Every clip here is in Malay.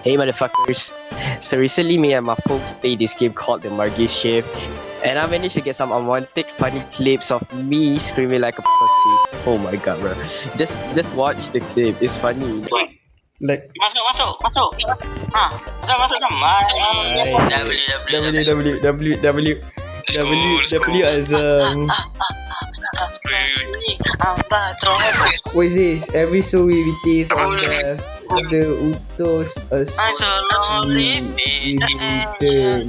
Hey motherfuckers. So recently me and my folks played this game called the Margis Shift, and I managed to get some unwanted funny clips of me screaming like a pussy. Oh my god, bro. Just watch the clip. It's funny. Like Masuk. Masuk sama. W Azam. What is this? Every so we is on the utos as return.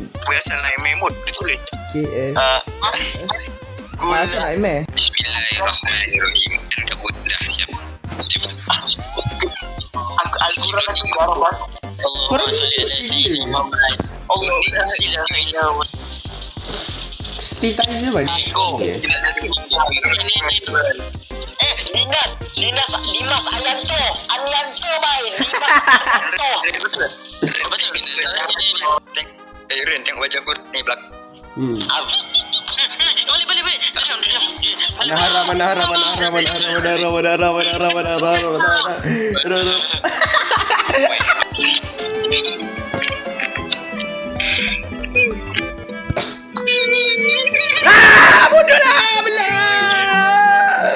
Biasa naik memot ditulis. KS. Masa nak email? Bismillahirrahmanirrahim. Dan kebunda siapa? Al-Quran itu garapan. Allah salli ala sayyidina Muhammad. Allah ilaha. Cerita je bang. Go. Dimas Ayanto main. Betul. Ren tengok wajah aku ni belakang. Boleh. Manahara. Bodoh lah belah.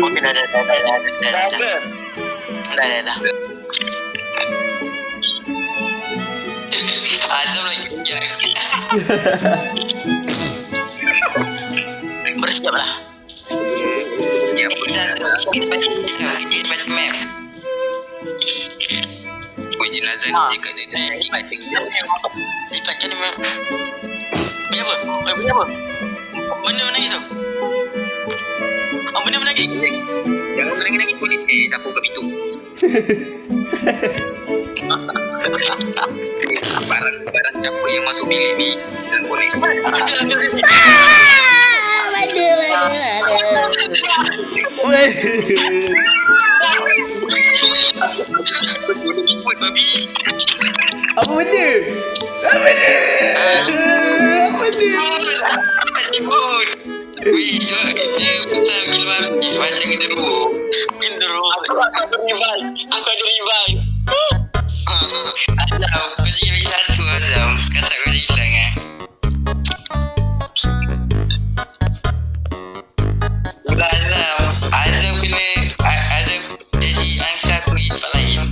Okey dah. Azam lagi kejap. Bersiap lah. Kita baca map. Jenazah ni dekat dia. Ikat ni map. Bunyi apa? Benda menangis tu? Benda menangis? Jangan menangis polis dapur kat pintu. Barang siapa yang masuk bilik ni dan boleh. Apa benda? Wih, dia macam gila babi. Macam genderuwo. Aku ada revive. Azam, kau jadi lagi satu Azam. Kata kau hilang Udah Azam kena jadi angsa aku di tempat lain.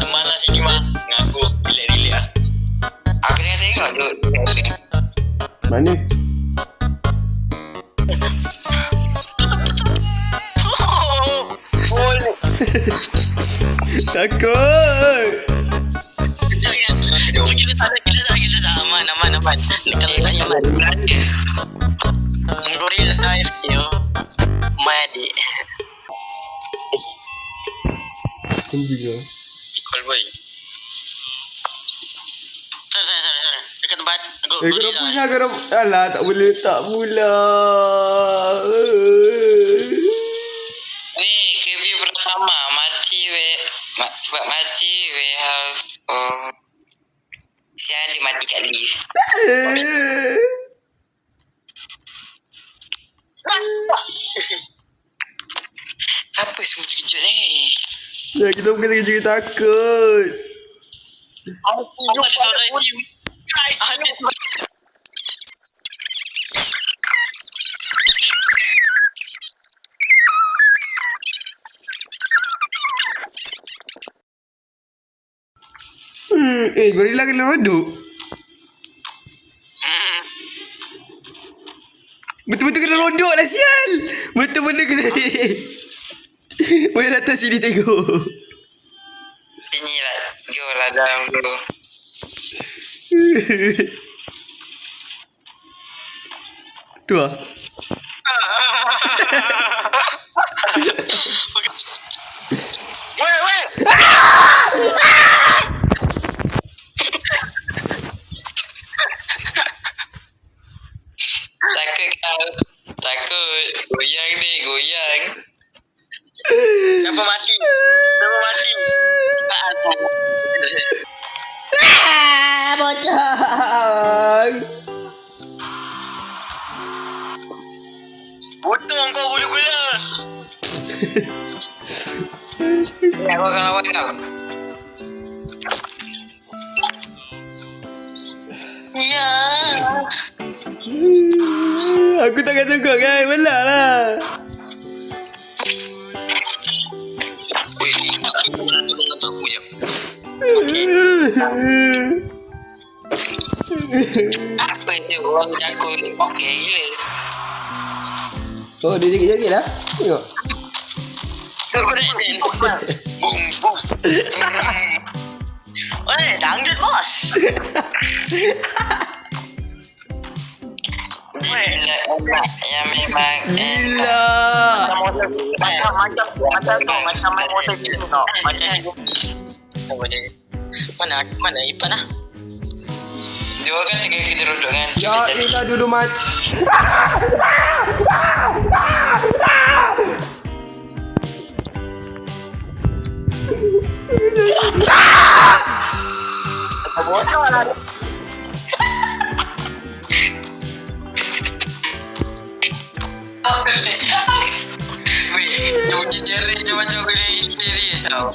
Mana sini mah? Ngaku relax lah. Aku tengok dulu. Mana? Takut. Kita tak aman. Dekat tanya aman. Gorilla life yo. My adik. Anjing lah. Call boy. Sana. Dekat tempat. Kau alah, tak boleh letak pula. Ni review pertama sebab mati siapa dia mati kat lift. Apa semua terkejut ni? Ya, kita bukan terkejut, takut. Apa dia suara ni? Gorilla kena rodok. Betul-betul kena rodok lah sial. Betul-betul kena. Boleh datang sini tengok. Sini lah. Go lah dalam dulu. Tu lah. Weh. Takut. Goyang. Siapa mati? Bocang. Potong kau bulu gula. Ya, kau akan lawan kau. Ya. Aku takkan sanggup kan. Belah lah. Weh, aku kata aku je. Apa itu orang jago ni? Okey gila. Oh, dia jakit-jakit lah. Tengok. Boom, boom. Weh, dangdut bos. Gila, yang memang Gila. macam main motor sini tau. Macam mana Ipan lah. Dua kan kita duduk kan. Ya, kita duduk mat. Bocor lah. Weh, jerit je macam aku ni serius tau.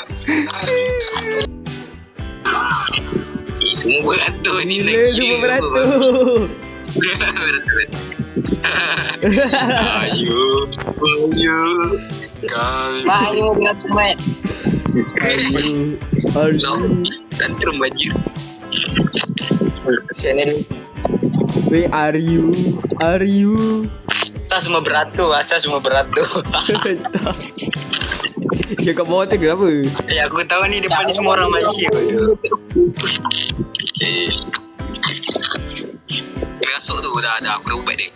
Semua beratur ni Gila, semua beratur. Ayu. Ayu beratur mat. Tantrum banjir. Kesian ni. Weh, are you? Asal semua beratur. Dia kat bawah tu ke apa? Ya, aku tahu ni depan ni semua orang Malaysia. Rasuk tu dah aku dah ubat dia.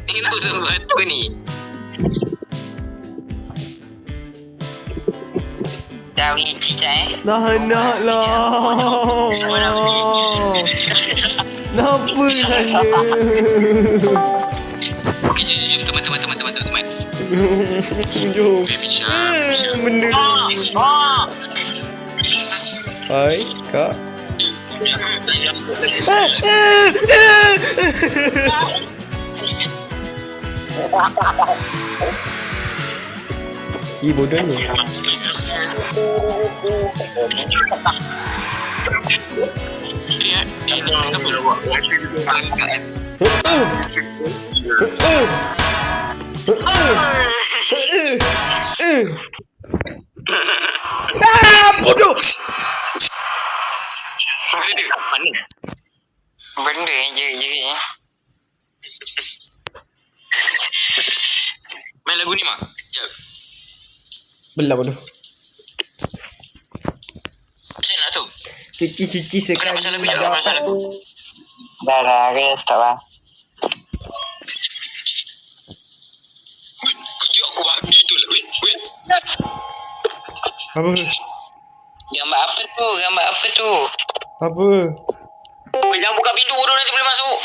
Ni nak usah beratur ni. Dah win cicak Nak lah. Kenapa saya? Okey, jom teman. Jom. Bisa. Benda ni. Hai, Kak. Ih, bodoh ni. Bodoh. Benda je. Main lagu ni mak. Jap. Belah bodoh. Macam nak tu? Cuci sekali. Kenapa pasal lagu je? Pasal lagu. Dah, stop lah. Kejap aku babi tu lah. Wait. Apa? Gambar apa tu? Apa? Jangan buka pintu dulu nanti boleh masuk.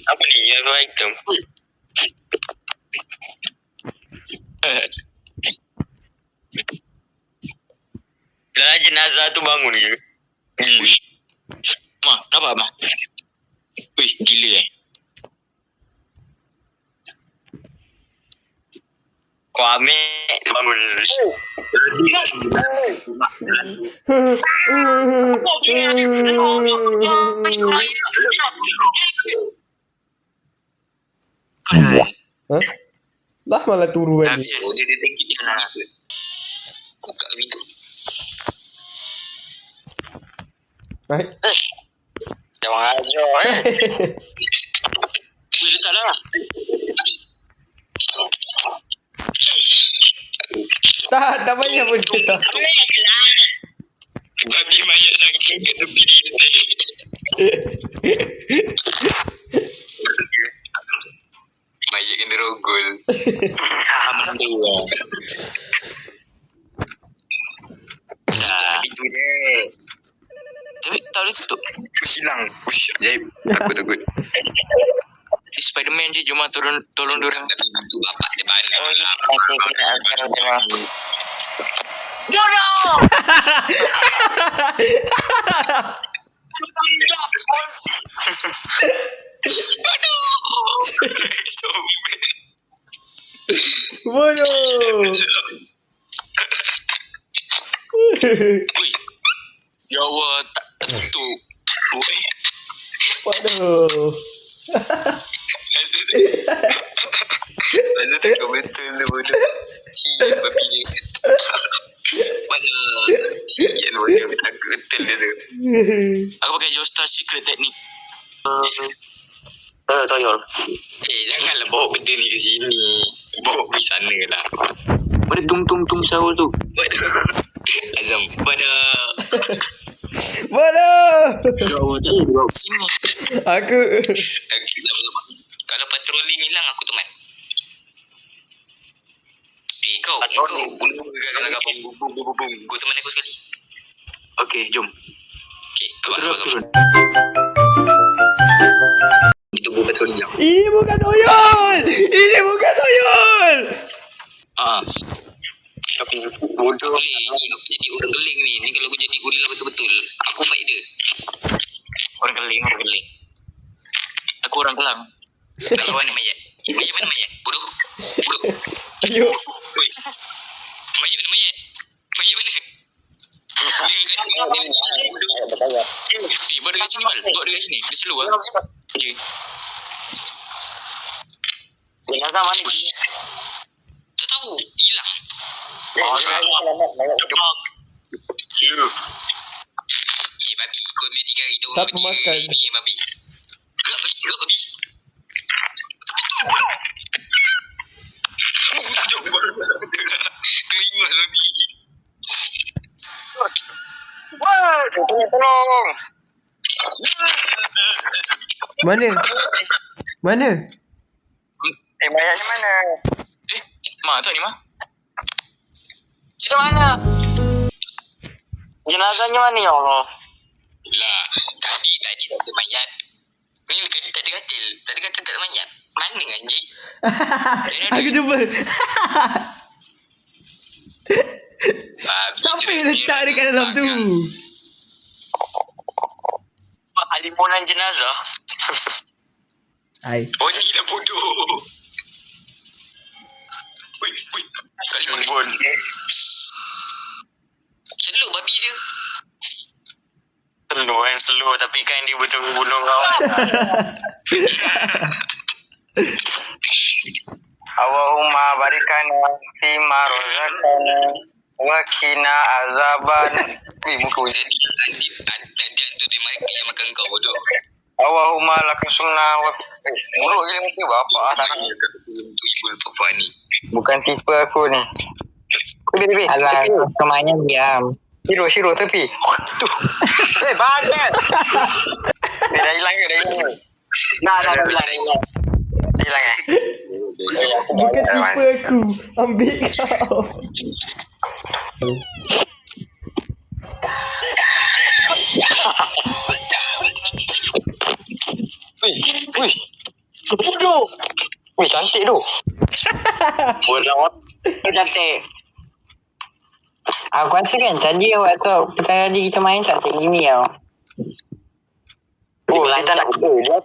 Apa ni? Yang item. Dah jenazah tu bangun ke? Gila. Ma, kenapa Ma? Wih, gila Kau ambil bangun. Hah? Lah malah turu Dah lagi. habis dia tengok di sana. Buka pintu. Baik. Jangan ajar Weh, letaklah. Tak payah pun dia. Babi mayat nangkut kat tepi ni. Mayat kena rogol. Alhamdulillah. Itu je. Tapi tak boleh tutup. Silang. Ush, ajaib. Takut. Spiderman je, jom tolong diorang. Tapi bantu bapak dia balik. Oh, kita akan Ui. Ya Allah, tak tentu. Ui. Waduh. Mana tak betul tu bodoh. Cik babi ni. Mana sikit bodoh takut betul dia tu. Aku pakai Joestar Secret Technique. Toyol. Janganlah bawa benda ni ke sini. Bawa pergi sana lah. Pada tum sahur tu. Azam pada Waduh. sahur tu bawa sini. Aku Kalau patroli hilang aku teman. Kau bulu gagal bum. Kau teman aku sekali. Okey, jom. Okey, abang turun. Itu gua patroli hilang. Ini bukan toyol. Ini bukan toyol. Tapi bodoh ni aku jadi orang keling ni. Ni kalau aku jadi gorila betul-betul, aku fight dia. Orang keling. Aku orang kelang. Lawan ni mayat. Mayat mana mayat? Bodoh. Ayo. Oi. Mayat mana mayat? Mayat mana? Bawa dekat sini, Mal. Bawa dekat sini. Dia slow lah. Okay. Jenazah mana? Tak tahu. Hilang. Babi. Kau main 3 hari tu. Siapa makan? Babi. Gerak babi. Kelingas babi. Tolong. Mana? Mayatnya mana? Tak ni, Ma. Kita mana? Jenazahnya mana, ya Allah? Lah, tadi tak ada mayat. Ni kan tak ada katil. Tak ada katil, tak ada mayat. Mana anjing? Aku jumpa. Siapa yang letak dekat dalam tu? Halimunan jenazah. Hai. Oh, ni dah bodoh. Ui. Kalimun. Seluk babi dia. Seluk tapi kan dia betul bunuh kau. Allahumma barikana fi ma razaqtana wa qina azaban. Muka jadi tu dia makan kau bodoh. Allahumma lakasumna wa muruk gila muka bapak tak. Tu ibu perempuan ni. Bukan tipe aku ni. Tepi. Alah, kemanya diam. Hero tepi. Tu. Banyak. Dah hilang ke? Dah hilang. Bukan tipe aku. Ambil kau. Wih. Bodoh. Wih, cantik tu. Bodoh. Cantik. Aku rasa kan tadi waktu pertama kali kita main cantik gini tau. Oh, dia tak nak dia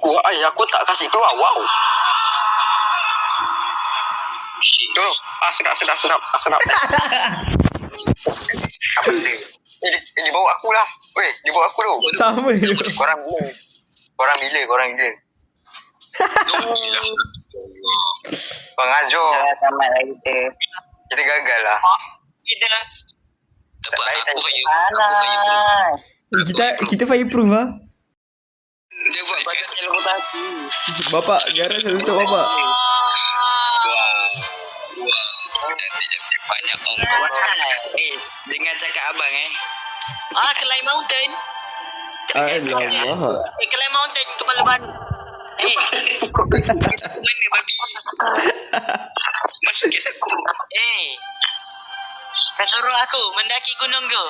aku tak kasih keluar. Wow. Shit. Tu. Sedap. Apa ni? Dia bawa aku lah. Weh, dia bawa aku tu. Sama je. Korang bila? Gila. Pengajar. Tamat lagi kita. Kita gagal lah. Kita lah. Tak apa, aku fire. Kita fireproof lah. Dia buat badan teleportasi. Bapak, garang satu untuk bapak. Wow. Cantik banyak orang. Dengar cakap abang Kelai Mountain. Alamak. Kelai Mountain Kepala Banu. Mana babi? Masuk kes aku. Kau suruh aku mendaki gunung tu.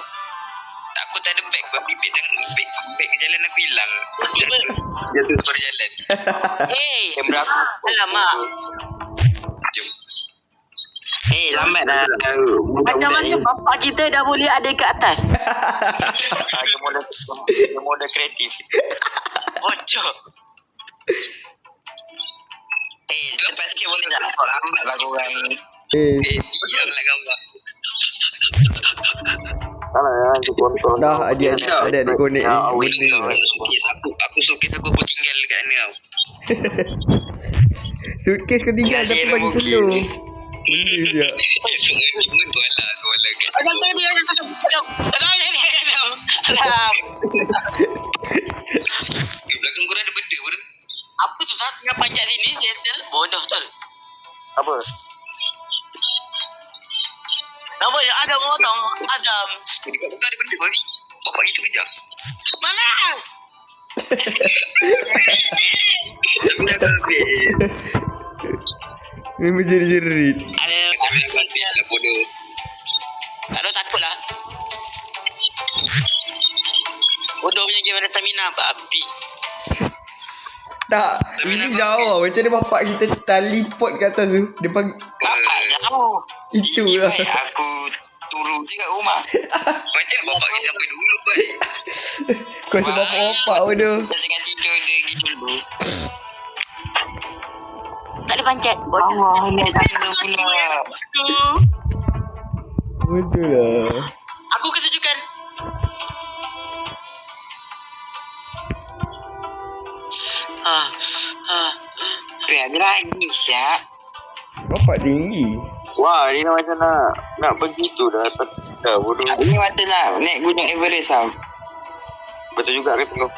Aku tak ada beg. Babi beg jalan aku hilang. Tiba dia tu baru jalan. Alamak. Jom. Lambat dah. Macam mana bapak kita dah boleh ada kat atas? Dia mode kreatif. Bocor. Lepas sikit boleh tak? Lambat lah korang ni. Siaplah gambar. Salah ya, itu kontrol. Dah adik connect ni. Benda ni. Aku suka aku tinggal dekat ni tau. Suitcase kau tinggal tapi bagi telur. Benda siap. Belakang korang ada benda pun. Apa tu saat tengah panjat sini Sentel bodoh tol. Apa? Nama yang ada motong Azam. Dekat buka ada benda babi. Bapak kita kejar. Mana? Aku dah habis. Memang jerit-jerit. Ada lah bodoh. Tak ada takut lah. Bodoh punya game ada stamina babi. Tak, ini jauh. Macam mana bapak kita teleport kat atas tu? Dia panggil Bapak jauh. itulah. Aku turun je kat rumah. Macam bapak kita sampai dulu baik. Kau rasa bapak-bapak pun tu. Dah tengah tidur dia pergi dulu. Tak ada pancet. Bodoh. Allah, tanda pula. Betul lah. Aku kesejukan. Ada lagi siap. Bapak tinggi. Wah, ni macam nak pergi tu dah. Dah bodoh. Ini mata lah. Naik gunung Everest tau. Betul juga kata kau.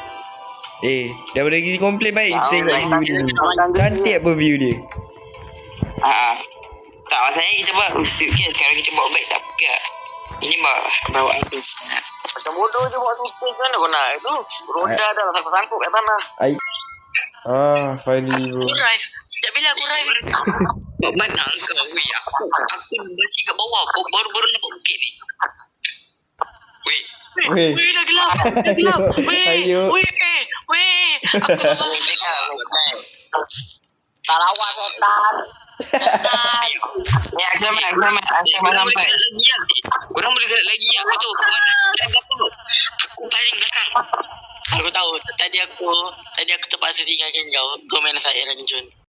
Daripada pergi komplain baik Jauh tengok lah, view dia. Cantik apa view dia. Tak masalahnya kita bawa suitcase. Sekarang kita bawa beg tak apa. Ini bawa aku. Macam bodoh je buat suitcase kan kau nak. Itu roda dah sangkut kat tanah. Finally bro. Aku drive. Sejak bila aku drive? Buat mana kau? Weh, aku bersih kat bawah. Baru-baru nampak bukit ni. Weh. Weh. Weh, dah gelap. Dah gelap. Weh. Ayo. Weh. Aku tak lawan setan. Setan. Ya, aku sampai. Korang boleh gerak lagi. Aku tahu ke mana. Aku paling belakang. Aku tahu. Tadi aku terpaksa tinggalkan kau. Kau main saya dan Jun.